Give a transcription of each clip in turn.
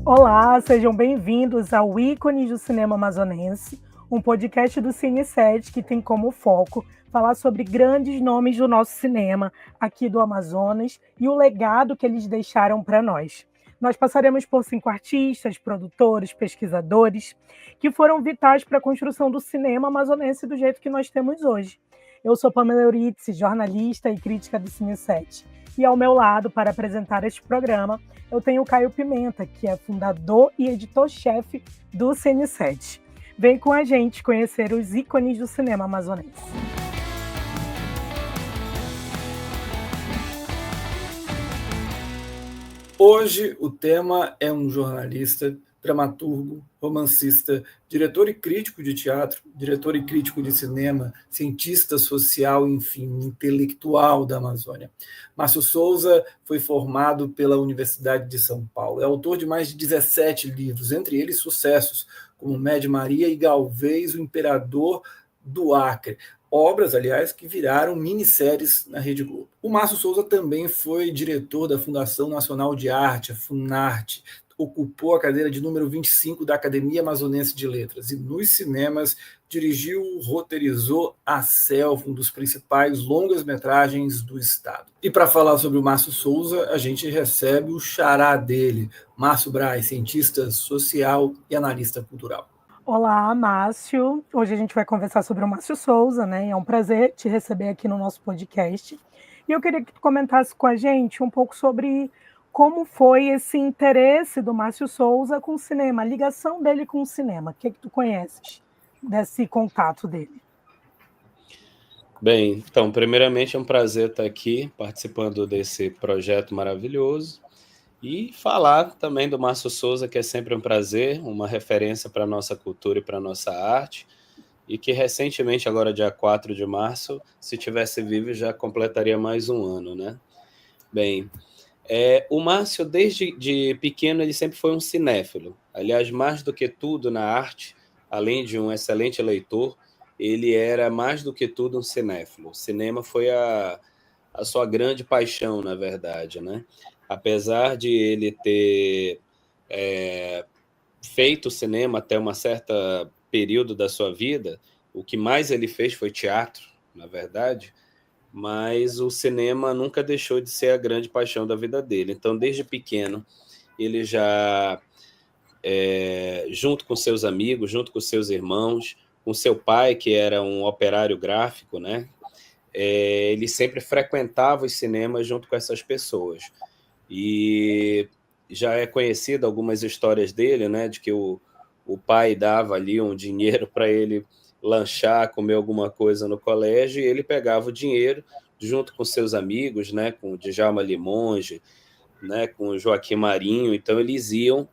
Olá, sejam bem-vindos ao Ícones do Cinema Amazonense, um podcast do Cine7 que tem como foco falar sobre grandes nomes do nosso cinema aqui do Amazonas e o legado que eles deixaram para nós. Nós passaremos por 5 artistas, produtores, pesquisadores, que foram vitais para a construção do cinema amazonense do jeito que nós temos hoje. Eu sou Pamela Euritze, jornalista e crítica do Cine7. E ao meu lado, para apresentar este programa, eu tenho o Caio Pimenta, que é fundador e editor-chefe do Cine7. Vem com a gente conhecer os ícones do cinema amazonense. Hoje o tema é um jornalista, dramaturgo, romancista, diretor e crítico de teatro, diretor e crítico de cinema, cientista social, enfim, intelectual da Amazônia. Márcio Souza foi formado pela Universidade de São Paulo. É autor de mais de 17 livros, entre eles sucessos como Média Maria e Galvez, o Imperador do Acre. Obras, aliás, que viraram minisséries na Rede Globo. O Márcio Souza também foi diretor da Fundação Nacional de Arte, a Funarte, ocupou a cadeira de número 25 da Academia Amazonense de Letras e nos cinemas dirigiu, roteirizou A Selva, um dos principais longas-metragens do estado. E para falar sobre o Márcio Souza, a gente recebe o xará dele, Márcio Braz, cientista social e analista cultural. Olá, Márcio. Hoje a gente vai conversar sobre o Márcio Souza, né? É um prazer te receber aqui no nosso podcast. E eu queria que tu comentasse com a gente um pouco sobre como foi esse interesse do Márcio Souza com o cinema, a ligação dele com o cinema. O que tu conheces desse contato dele? Bem, então, primeiramente é um prazer estar aqui participando desse projeto maravilhoso e falar também do Márcio Souza, que é sempre um prazer, uma referência para a nossa cultura e para a nossa arte, e que recentemente, agora dia 4 de março, se tivesse vivo, já completaria mais um ano, né? Bem, o Márcio, desde de pequeno, ele sempre foi um cinéfilo. Aliás, mais do que tudo na arte, além de um excelente leitor, ele era mais do que tudo um cinéfilo. O cinema foi a sua grande paixão, na verdade, né? Apesar de ele ter feito cinema até um certo período da sua vida, o que mais ele fez foi teatro, na verdade, mas o cinema nunca deixou de ser a grande paixão da vida dele. Então, desde pequeno, ele já, junto com seus amigos, junto com seus irmãos, com seu pai, que era um operário gráfico, né? Ele sempre frequentava os cinemas junto com essas pessoas. E já é conhecido algumas histórias dele, né, de que o pai dava ali um dinheiro para ele lanchar, comer alguma coisa no colégio, e ele pegava o dinheiro junto com seus amigos, né, com o Djalma Limonge, né, com o Joaquim Marinho. Então eles iam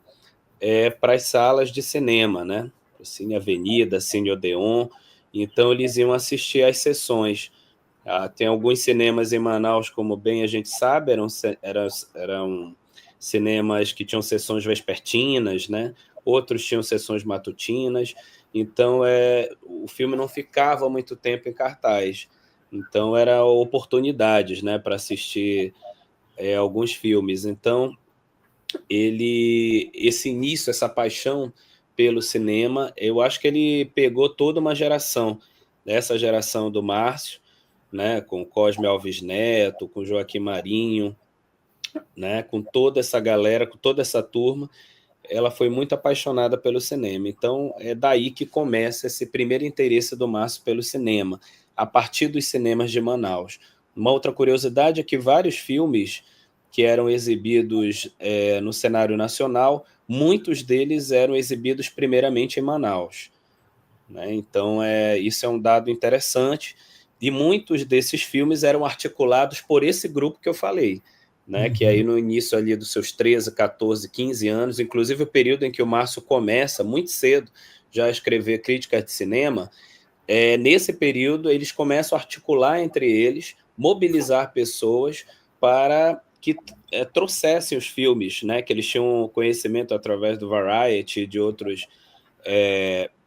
para as salas de cinema, né, Cine Avenida, Cine Odeon. Então eles iam assistir às sessões. Tem alguns cinemas em Manaus, como bem a gente sabe, eram cinemas que tinham sessões vespertinas, né? Outros tinham sessões matutinas. Então, o filme não ficava muito tempo em cartaz. Então, eram oportunidades, né, para assistir alguns filmes. Então, esse início, essa paixão pelo cinema, eu acho que ele pegou toda uma geração, essa geração do Márcio, né, com Cosme Alves Neto, com Joaquim Marinho, né, com toda essa galera, com toda essa turma. Ela foi muito apaixonada pelo cinema. Então, é daí que começa esse primeiro interesse do Márcio pelo cinema, a partir dos cinemas de Manaus. Uma outra curiosidade é que vários filmes que eram exibidos no cenário nacional, muitos deles eram exibidos primeiramente em Manaus, né? Então, isso é um dado interessante. E muitos desses filmes eram articulados por esse grupo que eu falei, né? Que aí no início ali dos seus 13, 14, 15 anos, inclusive o período em que o Márcio começa, muito cedo, já a escrever críticas de cinema, nesse período eles começam a articular entre eles, mobilizar pessoas para que trouxessem os filmes, né? Que eles tinham conhecimento através do Variety de outros...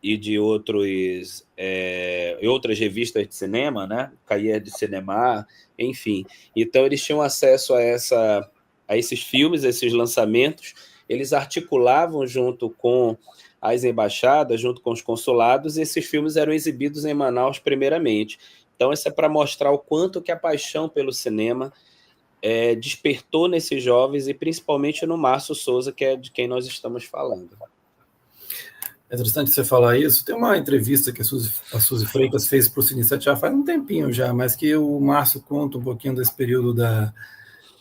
e de outras revistas de cinema, né? Cahiers de Cinema, enfim. Então, eles tinham acesso a esses filmes, a esses lançamentos, eles articulavam junto com as embaixadas, junto com os consulados, e esses filmes eram exibidos em Manaus primeiramente. Então, isso é para mostrar o quanto que a paixão pelo cinema despertou nesses jovens, e principalmente no Márcio Souza, que é de quem nós estamos falando. É interessante você falar isso. Tem uma entrevista que a Suzy Freitas fez para o Cine 7 já faz um tempinho já, mas que o Márcio conta um pouquinho desse período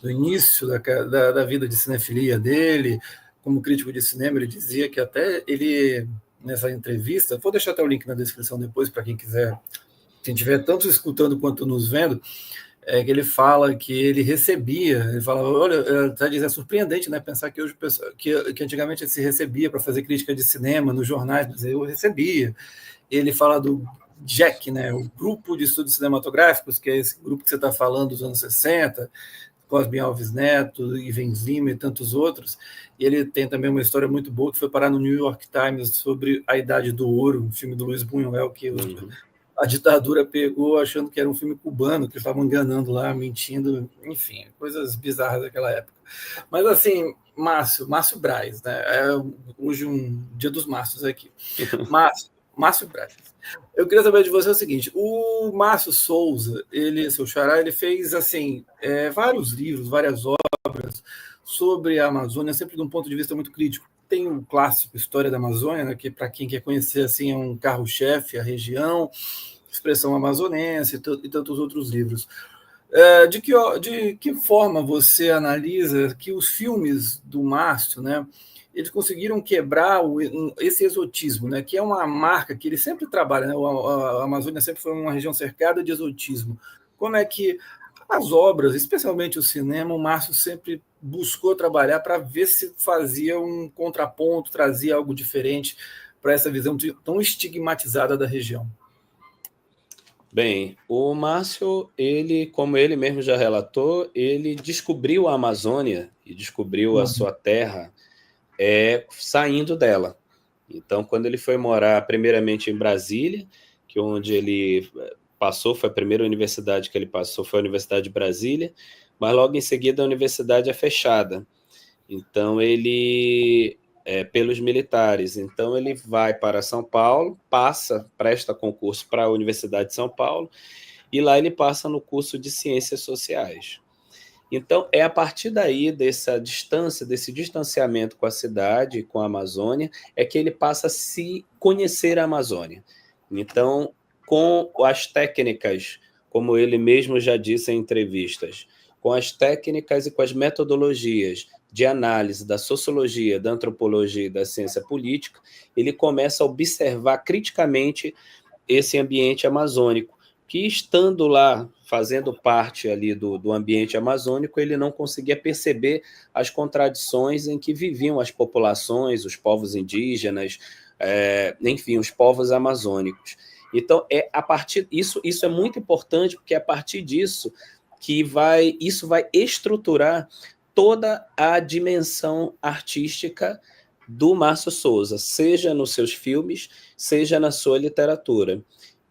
do início da vida de cinefilia dele. Como crítico de cinema, ele dizia que até ele, nessa entrevista, vou deixar até o link na descrição depois para quem quiser, quem estiver tanto escutando quanto nos vendo, que ele fala que ele recebia, ele fala, olha, até diz, é surpreendente, né, pensar que hoje que antigamente se recebia para fazer crítica de cinema nos jornais, mas eu recebia. Ele fala do JEC, né, o Grupo de Estudos Cinematográficos, que é esse grupo que você está falando dos anos 60, Cosme Alves Neto, Ivens Lima e tantos outros, e ele tem também uma história muito boa que foi parar no New York Times sobre A Idade do Ouro, um filme do Luiz Buñuel, que a ditadura pegou achando que era um filme cubano, que estavam enganando lá, mentindo, enfim, coisas bizarras daquela época. Mas assim, Márcio Braz, né? Hoje um dia dos Márcios aqui. Márcio Braz. Eu queria saber de você o seguinte: o Márcio Souza, seu xará, ele fez assim vários livros, várias obras sobre a Amazônia, sempre de um ponto de vista muito crítico. Tem o clássico História da Amazônia, né, que para quem quer conhecer assim é um carro-chefe, a região, Expressão Amazonense e tantos outros livros. De que forma você analisa que os filmes do Márcio, né, eles conseguiram quebrar esse exotismo, né, que é uma marca que ele sempre trabalha, né, a Amazônia sempre foi uma região cercada de exotismo. Como é que as obras, especialmente o cinema, o Márcio sempre buscou trabalhar para ver se fazia um contraponto, trazia algo diferente para essa visão tão estigmatizada da região? Bem, o Márcio, como ele mesmo já relatou, ele descobriu a Amazônia e descobriu a sua terra saindo dela. Então, quando ele foi morar primeiramente em Brasília, que onde ele passou, foi a primeira universidade que ele passou, foi a Universidade de Brasília, mas logo em seguida a universidade é fechada. Então, pelos militares. Então, ele vai para São Paulo, presta concurso para a Universidade de São Paulo, e lá ele passa no curso de Ciências Sociais. Então, é a partir daí, dessa distância, desse distanciamento com a cidade, com a Amazônia, é que ele passa a se conhecer a Amazônia. Então, com as técnicas, como ele mesmo já disse em entrevistas, com as técnicas e com as metodologias de análise da sociologia, da antropologia e da ciência política, ele começa a observar criticamente esse ambiente amazônico, que estando lá, fazendo parte ali do ambiente amazônico, ele não conseguia perceber as contradições em que viviam as populações, os povos indígenas, enfim, os povos amazônicos. Então, isso é muito importante, porque é a partir disso que isso vai estruturar toda a dimensão artística do Márcio Souza, seja nos seus filmes, seja na sua literatura.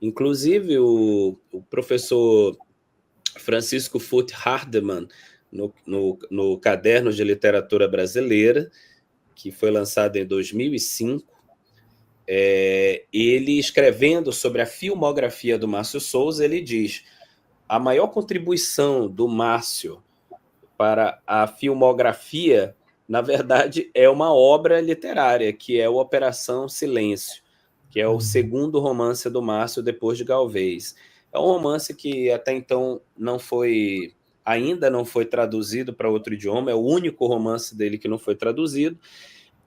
Inclusive, o professor Francisco Furt Hardeman, no Caderno de Literatura Brasileira, que foi lançado em 2005, ele escrevendo sobre a filmografia do Márcio Souza, ele diz: a maior contribuição do Márcio para a filmografia, na verdade, é uma obra literária, que é o Operação Silêncio, que é o segundo romance do Márcio depois de Galvez. É um romance que até então ainda não foi traduzido para outro idioma, é o único romance dele que não foi traduzido,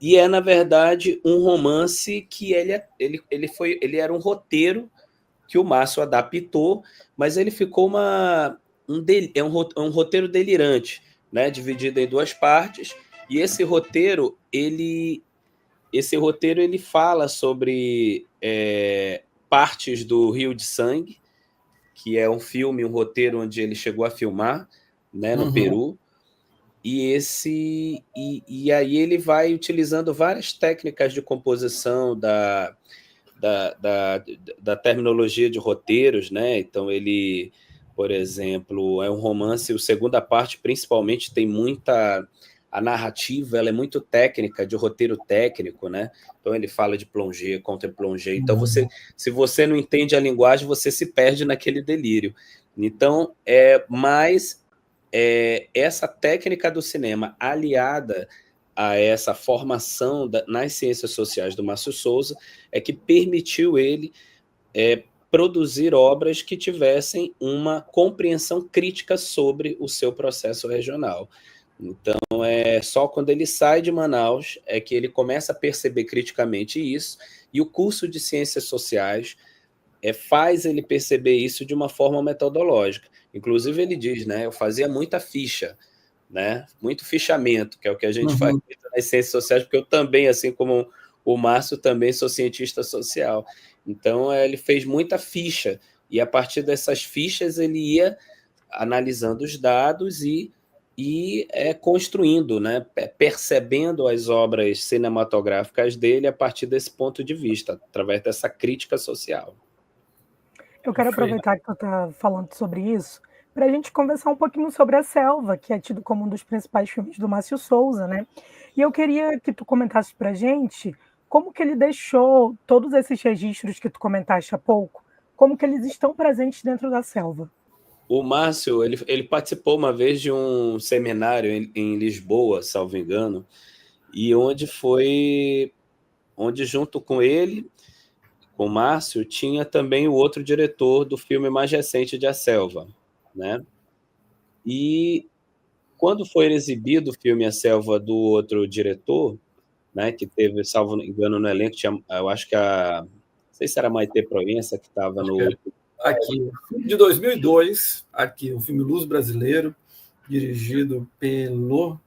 e na verdade, um romance que ele era um roteiro que o Márcio adaptou, mas ele ficou um roteiro delirante, né, dividido em duas partes, e esse roteiro ele fala sobre partes do Rio de Sangue, que é um roteiro onde ele chegou a filmar, né, no Peru, e aí ele vai utilizando várias técnicas de composição da terminologia de roteiros, né? Então ele, por exemplo, é um romance, a segunda parte principalmente tem muita a narrativa ela é muito técnica, de roteiro técnico, né? Então ele fala de plongée, contre-plongée. Então se você não entende a linguagem, você se perde naquele delírio. Então, essa técnica do cinema aliada a essa formação nas ciências sociais do Márcio Souza é que permitiu ele produzir obras que tivessem uma compreensão crítica sobre o seu processo regional. Então, só quando ele sai de Manaus é que ele começa a perceber criticamente isso, e o curso de Ciências Sociais faz ele perceber isso de uma forma metodológica. Inclusive, ele diz, né, eu fazia muita ficha, né, muito fichamento, que é o que a gente faz nas Ciências Sociais, porque eu também, assim como o Márcio, também sou cientista social. Então, ele fez muita ficha, e a partir dessas fichas ele ia analisando os dados e construindo, né, percebendo as obras cinematográficas dele a partir desse ponto de vista, através dessa crítica social. Eu quero aproveitar que tu está falando sobre isso, para a gente conversar um pouquinho sobre A Selva, que é tido como um dos principais filmes do Márcio Souza, né? E eu queria que tu comentasse para a gente como que ele deixou todos esses registros que tu comentaste há pouco, como que eles estão presentes dentro da Selva. O Márcio, ele participou uma vez de um seminário em Lisboa, salvo engano, e onde junto com ele, com o Márcio, tinha também o outro diretor do filme mais recente de A Selva, né? E quando foi exibido o filme A Selva do outro diretor, né, que teve, salvo engano, no elenco, eu acho que não sei se era Maite Proença que estava no... Aqui, de 2002, aqui, o filme Luz Brasileiro, dirigido pelo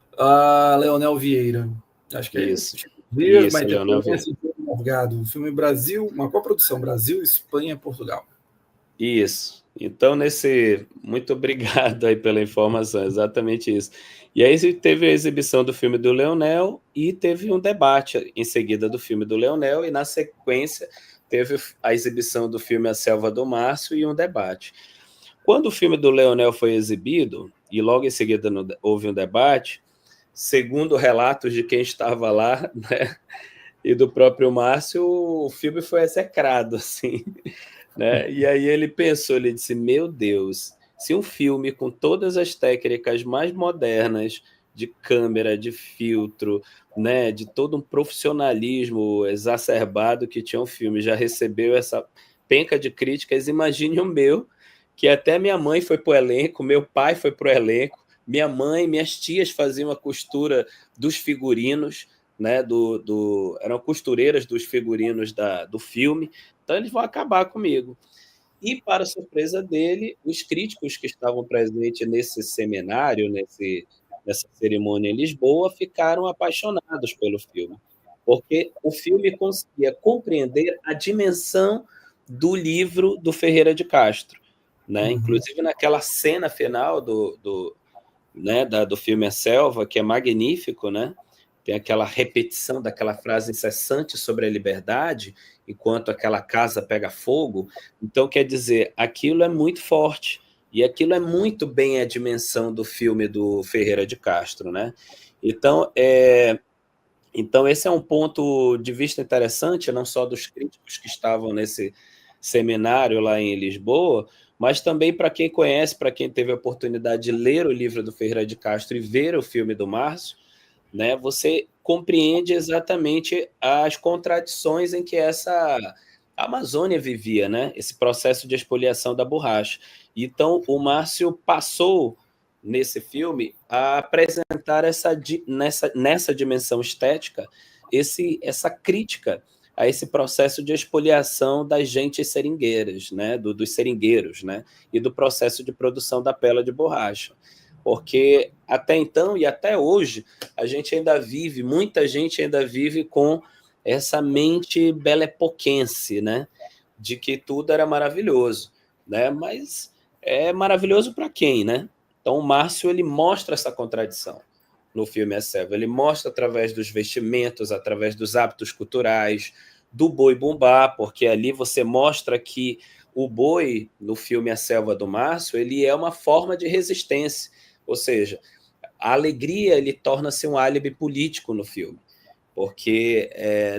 Leonel Vieira. Acho que isso. Isso, Leonel Vieira. Morgado, um filme Brasil, uma coprodução Brasil, Espanha, Portugal. Isso. Então, muito obrigado aí pela informação, exatamente isso. E aí teve a exibição do filme do Leonel e teve um debate em seguida do filme do Leonel, e na sequência teve a exibição do filme A Selva do Márcio e um debate. Quando o filme do Leonel foi exibido, e logo em seguida houve um debate, segundo relatos de quem estava lá, né, e do próprio Márcio, o filme foi execrado, assim, né? E aí ele pensou, ele disse, meu Deus, se um filme com todas as técnicas mais modernas de câmera, de filtro, né, de todo um profissionalismo exacerbado que tinha um filme, já recebeu essa penca de críticas, imagine o meu, que até minha mãe foi para o elenco, meu pai foi para o elenco, minha mãe, minhas tias faziam a costura dos figurinos, né, eram costureiras dos figurinos do filme, então eles vão acabar comigo. E, para surpresa dele, os críticos que estavam presentes nesse seminário, nessa cerimônia em Lisboa, ficaram apaixonados pelo filme, porque o filme conseguia compreender a dimensão do livro do Ferreira de Castro, né? Inclusive naquela cena final do filme A Selva, que é magnífico, né? Tem aquela repetição daquela frase incessante sobre a liberdade, enquanto aquela casa pega fogo. Então, quer dizer, aquilo é muito forte, e aquilo é muito bem a dimensão do filme do Ferreira de Castro, né? Então, esse é um ponto de vista interessante, não só dos críticos que estavam nesse seminário lá em Lisboa, mas também para quem conhece, para quem teve a oportunidade de ler o livro do Ferreira de Castro e ver o filme do Márcio, né, você compreende exatamente as contradições em que essa Amazônia vivia, né, esse processo de expoliação da borracha. Então, o Márcio passou, nesse filme, a apresentar nessa dimensão estética essa crítica a esse processo de expoliação das gentes seringueiras, né, dos seringueiros, né, e do processo de produção da pela de borracha. Porque até então e até hoje, muita gente ainda vive com essa mente belepoquense, né? De que tudo era maravilhoso, né? Mas é maravilhoso para quem, né? Então o Márcio, ele mostra essa contradição no filme A Selva. Ele mostra através dos vestimentos, através dos hábitos culturais, do boi-bumbá, porque ali você mostra que o boi, no filme A Selva do Márcio, ele é uma forma de resistência. Ou seja, a alegria ele torna-se um álibi político no filme, porque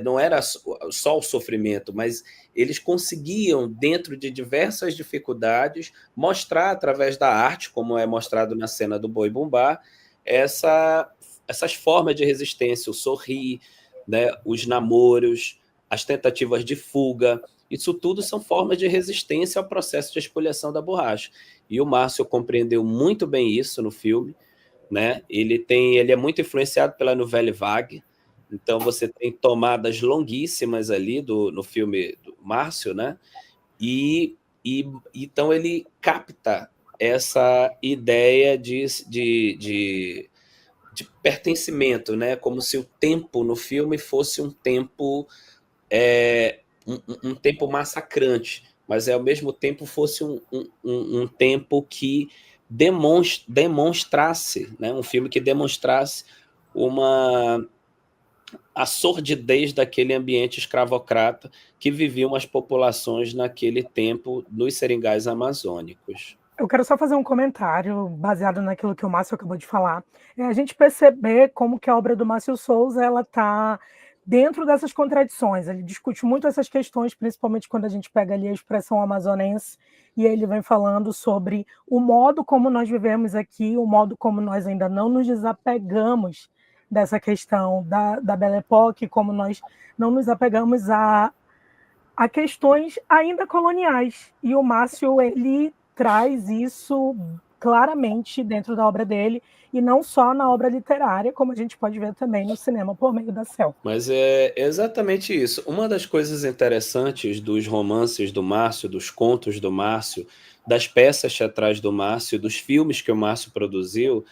não era só o sofrimento, mas eles conseguiam, dentro de diversas dificuldades, mostrar através da arte, como é mostrado na cena do Boi Bumbá, essas formas de resistência, o sorrir, né, os namoros, as tentativas de fuga. Isso tudo são formas de resistência ao processo de espoliação da borracha. E o Márcio compreendeu muito bem isso no filme, né? Ele é muito influenciado pela Nouvelle Vague, então você tem tomadas longuíssimas ali no filme do Márcio, né? E então ele capta essa ideia de pertencimento, né? Como se o tempo no filme fosse um tempo um tempo massacrante, mas ao mesmo tempo fosse um tempo que demonstrasse, né? Um filme que demonstrasse a sordidez daquele ambiente escravocrata que viviam as populações naquele tempo nos seringais amazônicos. Eu quero só fazer um comentário baseado naquilo que o Márcio acabou de falar. A gente perceber como que a obra do Márcio Souza ela está dentro dessas contradições. Ele discute muito essas questões, principalmente quando a gente pega ali a expressão amazonense, e ele vem falando sobre o modo como nós vivemos aqui, o modo como nós ainda não nos desapegamos dessa questão da Belle Époque, como nós não nos apegamos a questões ainda coloniais. E o Márcio, ele traz isso claramente dentro da obra dele, e não só na obra literária, como a gente pode ver também no cinema por meio da Cel. Mas é exatamente isso. Uma das coisas interessantes dos romances do Márcio, dos contos do Márcio, das peças teatrais do Márcio, dos filmes que o Márcio produziu,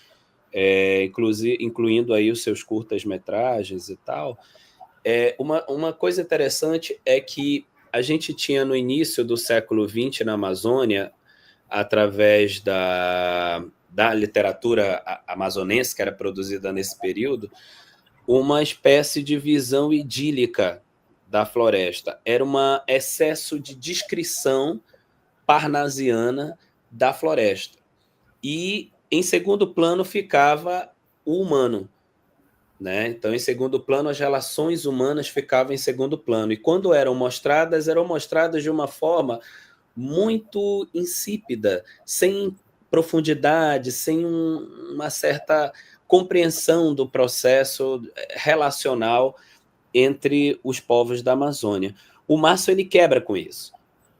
incluindo aí os seus curtas-metragens e tal, uma coisa interessante é que a gente tinha no início do século XX na Amazônia, através da literatura amazonense que era produzida nesse período, uma espécie de visão idílica da floresta. Era um excesso de descrição parnasiana da floresta. E, em segundo plano, ficava o humano, né? Então, em segundo plano, as relações humanas ficavam em segundo plano. E quando eram mostradas de uma forma muito insípida, sem profundidade, sem uma certa compreensão do processo relacional entre os povos da Amazônia. O Márcio ele quebra com isso,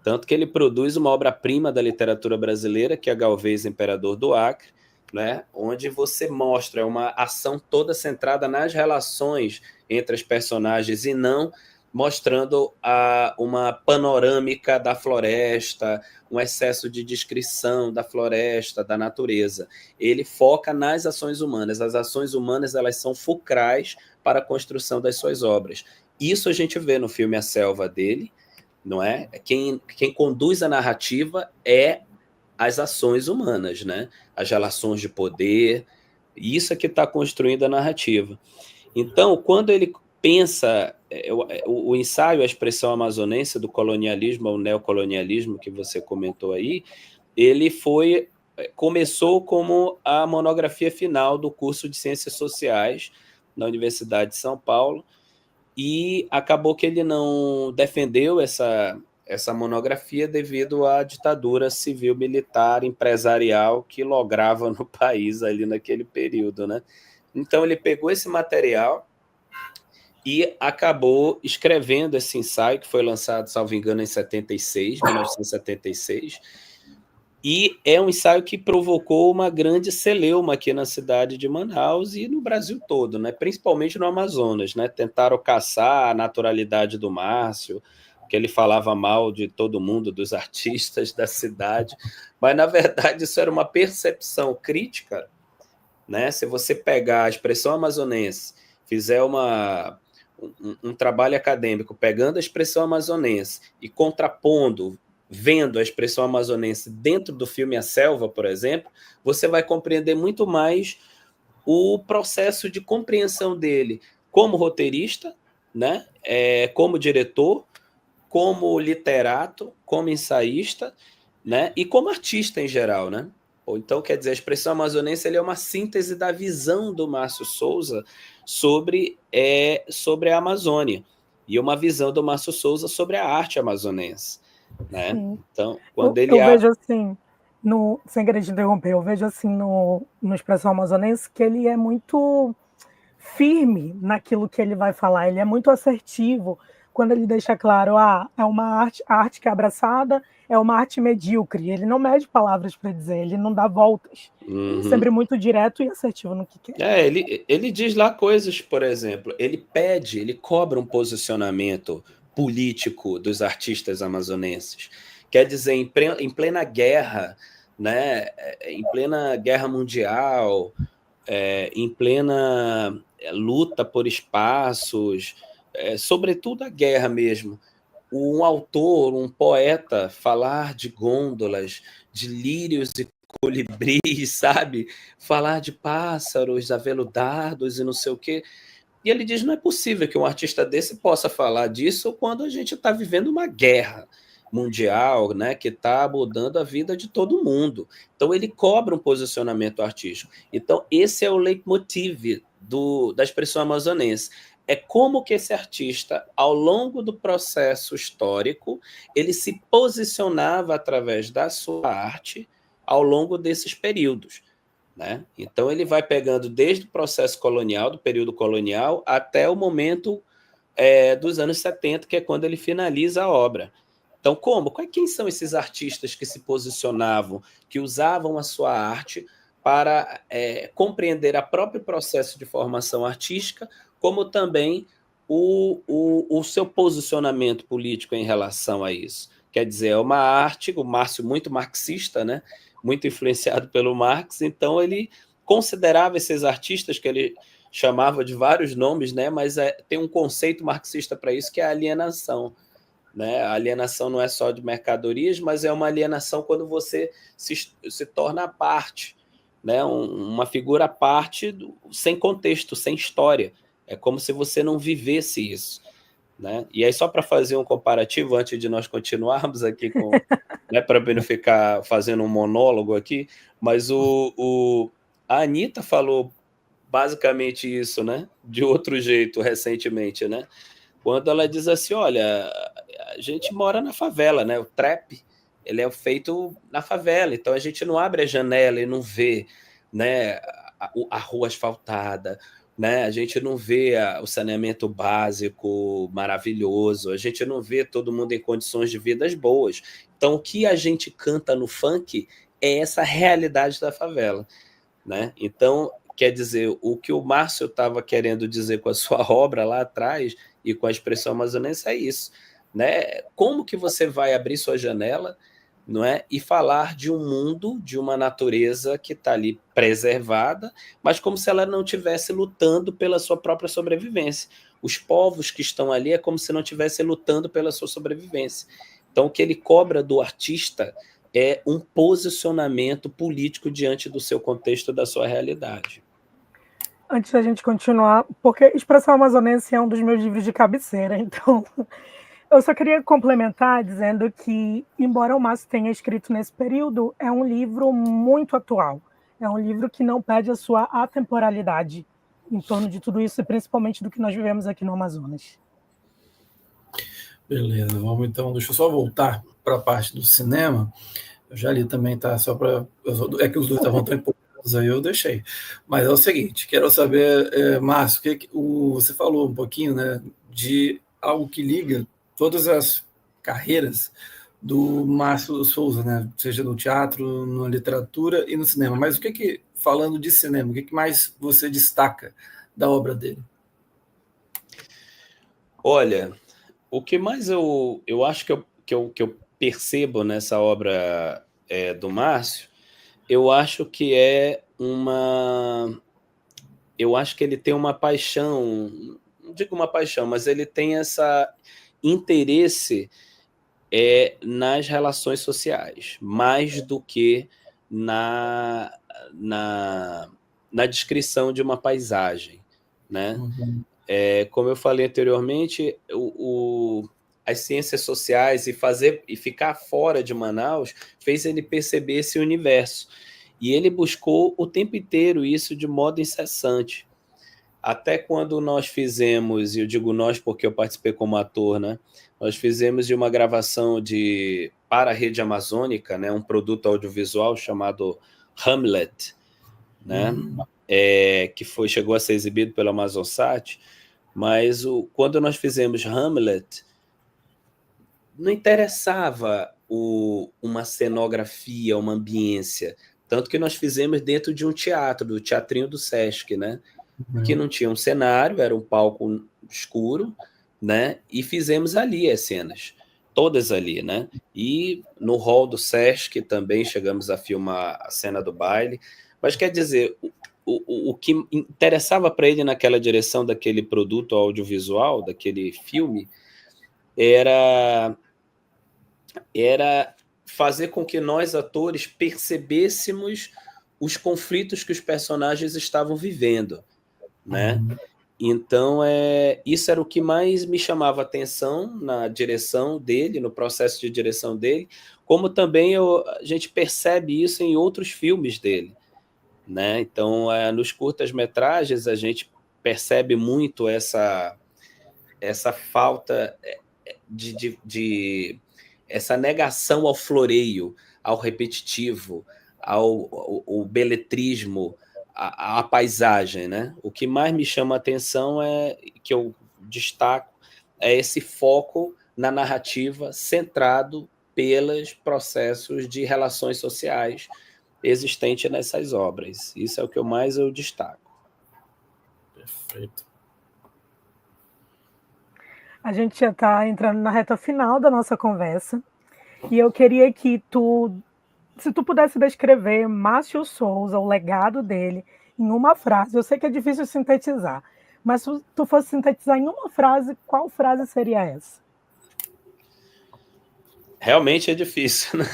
tanto que ele produz uma obra-prima da literatura brasileira, que é Galvez, Imperador do Acre, né, onde você mostra uma ação toda centrada nas relações entre as personagens e não mostrando uma panorâmica da floresta, um excesso de descrição da floresta, da natureza. Ele foca nas ações humanas. As ações humanas elas são fulcrais para a construção das suas obras. Isso a gente vê no filme A Selva dele, não é? Quem conduz a narrativa é as ações humanas, né? As relações de poder, isso é que está construindo a narrativa. Então, quando ele pensa o ensaio, a expressão amazonense do colonialismo ao neocolonialismo que você comentou aí, ele começou como a monografia final do curso de Ciências Sociais na Universidade de São Paulo, e acabou que ele não defendeu essa monografia devido à ditadura civil-militar empresarial que lograva no país ali naquele período, né? Então ele pegou esse material e acabou escrevendo esse ensaio, que foi lançado, salvo engano, em 1976, e é um ensaio que provocou uma grande celeuma aqui na cidade de Manaus e no Brasil todo, né? Principalmente no Amazonas, né? Tentaram caçar a naturalidade do Márcio, que ele falava mal de todo mundo, dos artistas da cidade, mas, na verdade, isso era uma percepção crítica, né? Se você pegar a expressão amazonense, fizer um trabalho acadêmico pegando a expressão amazonense e contrapondo, vendo a expressão amazonense dentro do filme A Selva, por exemplo, você vai compreender muito mais o processo de compreensão dele como roteirista, né? Como diretor, como literato, como ensaísta, né? E como artista em geral, né? Ou então, quer dizer, a expressão amazonense ele é uma síntese da visão do Márcio Souza sobre a Amazônia, e uma visão do Márcio Souza sobre a arte amazonense, né? Sim. Então, quando Eu ele vejo assim, sem querer te interromper, eu vejo assim no Expressão Amazonense que ele é muito firme naquilo que ele vai falar, ele é muito assertivo quando ele deixa claro, é uma arte, a arte que é abraçada é uma arte medíocre, ele não mede palavras para dizer, ele não dá voltas, ele é sempre muito direto e assertivo no que quer. Ele diz lá coisas, por exemplo, ele cobra um posicionamento político dos artistas amazonenses. Quer dizer, em plena guerra, né, em plena guerra mundial, em plena luta por espaços, sobretudo a guerra mesmo, um autor, um poeta, falar de gôndolas, de lírios e colibris, sabe? Falar de pássaros aveludados e não sei o quê. E ele diz, não é possível que um artista desse possa falar disso quando a gente está vivendo uma guerra mundial, né, que está mudando a vida de todo mundo. Então ele cobra um posicionamento artístico. Então esse é o leitmotiv da expressão amazonense. É como que esse artista, ao longo do processo histórico, ele se posicionava através da sua arte ao longo desses períodos, né? Então ele vai pegando desde o processo colonial, do período colonial, até o momento dos anos 70, que é quando ele finaliza a obra. Então, quem são esses artistas que se posicionavam, que usavam a sua arte para compreender o próprio processo de formação artística, como também o seu posicionamento político em relação a isso? Quer dizer, é uma arte, o Márcio muito marxista, né? Muito influenciado pelo Marx, então ele considerava esses artistas que ele chamava de vários nomes, né? Mas tem um conceito marxista para isso, que é a alienação, né? A alienação não é só de mercadorias, mas é uma alienação quando você se torna à parte, né? Uma figura à parte, sem contexto, sem história. É como se você não vivesse isso, né? E aí, só para fazer um comparativo, antes de nós continuarmos aqui né, para não ficar fazendo um monólogo aqui, mas a Anitta falou basicamente isso, né? De outro jeito, recentemente, né? Quando ela diz assim, olha, a gente mora na favela, né? O trap, ele é feito na favela, então a gente não abre a janela e não vê, né, a rua asfaltada, né? A gente não vê o saneamento básico maravilhoso, a gente não vê todo mundo em condições de vidas boas. Então, o que a gente canta no funk é essa realidade da favela, né? Então, quer dizer, o que o Márcio estava querendo dizer com a sua obra lá atrás e com a expressão amazonense é isso, né? Como que você vai abrir sua janela, não é, e falar de um mundo, de uma natureza que está ali preservada, mas como se ela não estivesse lutando pela sua própria sobrevivência. Os povos que estão ali é como se não estivessem lutando pela sua sobrevivência. Então, o que ele cobra do artista é um posicionamento político diante do seu contexto, da sua realidade. Antes da gente continuar, porque Expressão Amazonense é um dos meus livros de cabeceira, então eu só queria complementar dizendo que, embora o Márcio tenha escrito nesse período, é um livro muito atual. É um livro que não perde a sua atemporalidade em torno de tudo isso, e principalmente do que nós vivemos aqui no Amazonas. Beleza, vamos então, deixa eu só voltar para a parte do cinema. Eu já li também, tá? Só para. É que os dois estavam tão empolgados aí, eu deixei. Mas é o seguinte, quero saber, Márcio, você falou um pouquinho, né, de algo que liga todas as carreiras do Márcio Souza, né? Seja no teatro, na literatura e no cinema. Mas falando de cinema, o que mais você destaca da obra dele? Olha, o que mais eu acho que eu percebo nessa obra do Márcio, eu acho que eu acho que ele tem uma paixão, não digo uma paixão, mas ele tem essa interesse nas relações sociais, mais do que na, na, na descrição de uma paisagem, né? Uhum. Como eu falei anteriormente, as ciências sociais e ficar fora de Manaus fez ele perceber esse universo. E ele buscou o tempo inteiro isso de modo incessante. Até quando nós fizemos, e eu digo nós porque eu participei como ator, né? Nós fizemos de uma gravação para a Rede Amazônica, né? Um produto audiovisual chamado Hamlet, né? Que chegou a ser exibido pela Amazonsat, mas quando nós fizemos Hamlet, não interessava uma cenografia, uma ambiência, tanto que nós fizemos dentro de um teatro, do Teatrinho do Sesc, né? Que não tinha um cenário, era um palco escuro, né? E fizemos ali as cenas, todas ali, né? E no hall do Sesc também chegamos a filmar a cena do baile. Mas quer dizer, o que interessava para ele naquela direção daquele produto audiovisual, daquele filme, era fazer com que nós, atores, percebêssemos os conflitos que os personagens estavam vivendo, né? Então, isso era o que mais me chamava a atenção na direção dele, no processo de direção dele, como também a gente percebe isso em outros filmes dele, né? Então, nos curtas-metragens, a gente percebe muito essa falta de essa negação ao floreio, ao repetitivo, ao beletrismo, a paisagem, né? O que mais me chama a atenção que eu destaco é esse foco na narrativa centrado pelos processos de relações sociais existentes nessas obras. Isso é o que eu destaco. Perfeito. A gente já está entrando na reta final da nossa conversa e eu queria que se tu pudesse descrever Márcio Souza, o legado dele, em uma frase. Eu sei que é difícil sintetizar, mas se tu fosse sintetizar em uma frase, qual frase seria essa? Realmente é difícil, né?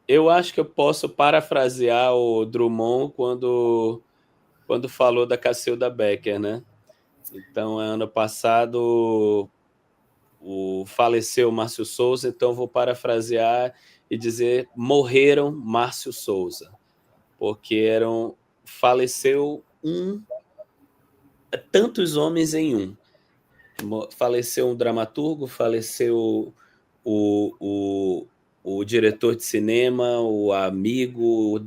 Eu acho que eu posso parafrasear o Drummond quando falou da Cacilda Becker, né? Então, ano passado faleceu Márcio Souza, então vou parafrasear e dizer: morreram Márcio Souza, porque faleceu tantos homens em um. Faleceu um dramaturgo, faleceu o diretor de cinema, o amigo,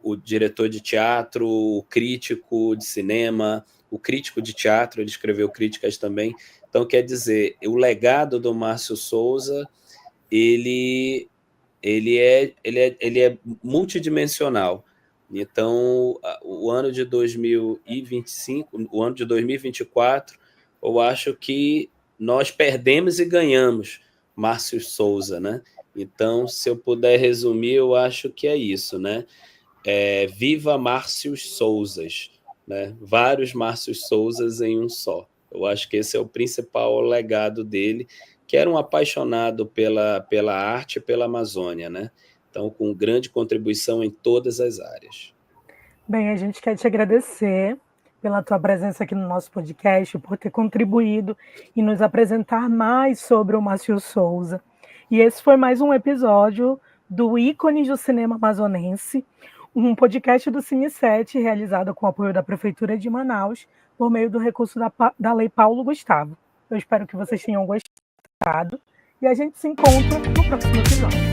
o diretor de teatro, o crítico de cinema, o crítico de teatro, ele escreveu críticas também. Então, quer dizer, o legado do Márcio Souza, ele é multidimensional. Então, o ano de 2025, o ano de 2024, eu acho que nós perdemos e ganhamos Márcio Souza, né? Então, se eu puder resumir, eu acho que é isso, né? Viva Márcios Souzas, né? Vários Márcios Souzas em um só. Eu acho que esse é o principal legado dele, que era um apaixonado pela arte e pela Amazônia, né? Então, com grande contribuição em todas as áreas. Bem, a gente quer te agradecer pela tua presença aqui no nosso podcast, por ter contribuído e nos apresentar mais sobre o Márcio Souza. E esse foi mais um episódio do Ícones do Cinema Amazonense, um podcast do Cine 7, realizado com o apoio da Prefeitura de Manaus, por meio do recurso da Lei Paulo Gustavo. Eu espero que vocês tenham gostado e a gente se encontra no próximo episódio.